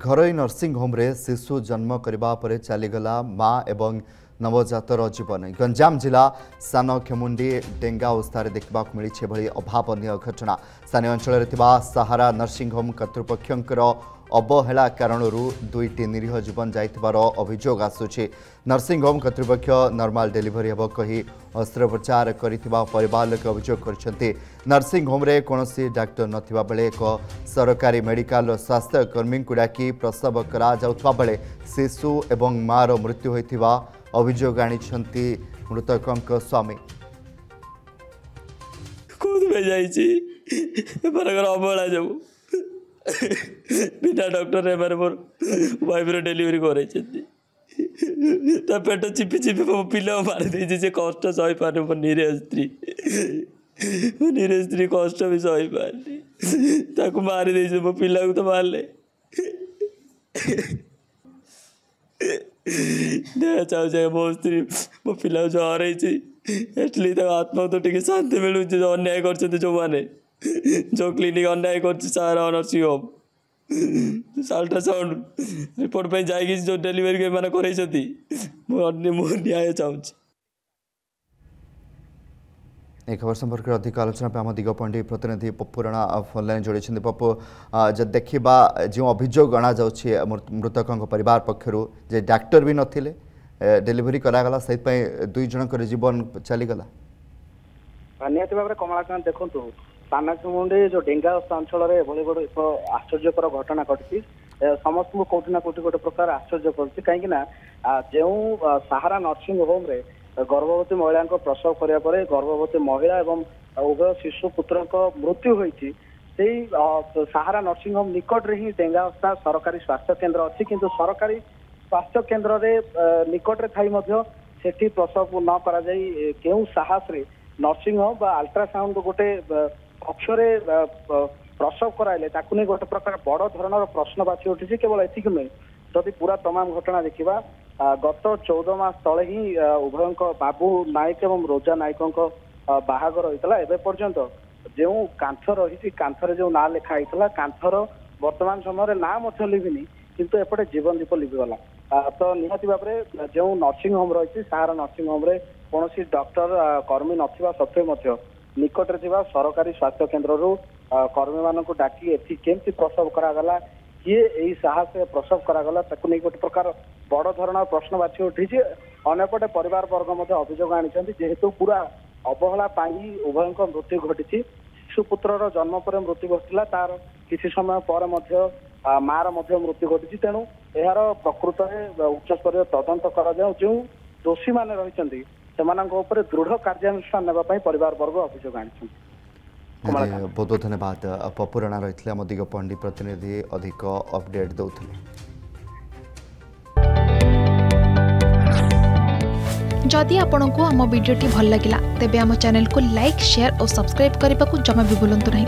घरोई nursing home रे शिशु जन्म करबा परे चलीगला माँ एवं नवजातर जीवन गंजाम जिला सान खेमुंडी डेंगा अवस्था देखा मिली भली अभावन घटना स्थानीय अंचल सहारा नर्सिंग होम कर्तृपक्षर अवहेला कारण दुईटी निरीह जीवन जाइथिबार अभियोग आसुछि। नर्सिंग होम कर्तृपक्ष नॉर्मल डिलीवरी हेब कही अस्त्रोपचार करिथिबा परिवार लोक अभियोग करछन्ति। नर्सिंग होम रे कोनोसी डाक्टर नथिबा बेले एक सरकारी मेडिकल स्वास्थ्य कर्मी को डाकी प्रसव करा जाउथबा बेले शिशु एवं मार मृत्यु होइथिबा अभियोग आनिछन्ति मृतकଙ୍କ स्वामी। खुद में जाइछि परगर अबला जाऊ बिना डॉक्टर रे मारे मोर वाइफ रे डिलीवरी करे छथि ता पेट चिपि चिपि मो पिला मार दे जे कष्ट सही पारे मो निरे स्त्री कष्ट भी सही पारे ताको मार दे मो पिला को तो मारले दे चाउ जाय मो स्त्री मो पिला जो हरै छी एटली त आत्मा तो टिके शांति मिलु जे अन्याय करछथि जो माने जो क्लिनिक अन्याय कर सारा नर्सिंग होम अल्ट्रासाउंड रिपोर्ट पे जाएगी जो डिलीवरी के माने करैछथि मो न्याय चाहूँ। एक खबर संपर्क में अधिक आलोचना पे आम दिगपंडी प्रतिनिधि पप्पू राणा फोन लाइन जोड़ी पप्पू जब देखा जो अभियोग अणा मृतकों परिवार पक्षर जे डाक्टर भी नथिले डिलीवरी करागला से दुई जनकर जीवन चलीगला निहत भाव में कमलाकांत देखु सानामुंडी जो डेंगा अंचल में बड़े एक आश्चर्यकर घटना घटी समस्त को कौटि ना कौटि गोटे प्रकार आश्चर्य कर कहीं जो सहारा नर्सिंग होम रे गर्भवती महिला प्रसव करने पर गर्भवती महिला एवं उभय शिशु पुत्र मृत्यु होती सहारा नर्सिंग होम निकट रे ही डेंगा अवस्था सरकारी स्वास्थ्य केन्द्र अच्छी किंतु सरकारी स्वास्थ्य केन्द्र रे निकट रे थाई मध्य सेठी प्रसव न करा जाई केउ साहस रे नर्सिंग होम बा अल्ट्रासाउंड गोटे कक्षरे प्रसव कराइले ताकू नहीं गोटे प्रकार बड़ धरणर प्रश्न बाछी उठी केवल एतिक नुहे जदि पूरा तमाम घटना देखा गत 14 मास तले ही उभय बाबू नायक एवं रोजा नायकों बाहागर होता एवं पर्यंत जो कांथ रही कांथर जो ना लिखा होता कांथर वर्तमान समय ना लिभिनी किंतु एपटे जीवन दीप लिभिगला तो निहती भाव में जो नर्सिंग होम रही सहारा नर्सिंग होम रे कौन डॉक्टर कर्मी नथिबा सत्वे निकट रे सरकारी स्वास्थ्य केन्द्र कर्मी मान डाकी एथि केमती प्रसव करागला किए यही साहस प्रसव करागला ताकू नहीं गोटे प्रकार बड़ धरण प्रश्न बाछी उठी अंपटे परिवार वर्ग अभियोग आनी जेहेतु पूरा अवहेला उभय मृत्यु घटी शिशुपुत्र जन्म पर मृत्यु घटला तार किसी समय पर मार मृत्यु घटी तेणु यार प्रकृत में उच्चस्तरीय तदंत कर जो दोषी मैंने रही दृढ़ कार्यानुष्ठान नापी परिवार वर्ग अभियोग आनी। बहुत बहुत धन्यवाद पप्पू राणा रही आम दिगपंडी प्रतिनिधि अधिक अपडेट दौले। जदि आपंक आम भिडी भल लगा तेब आम चैनल को लाइक शेयर और सब्सक्राइब करने को जमा भी भूलु नहीं।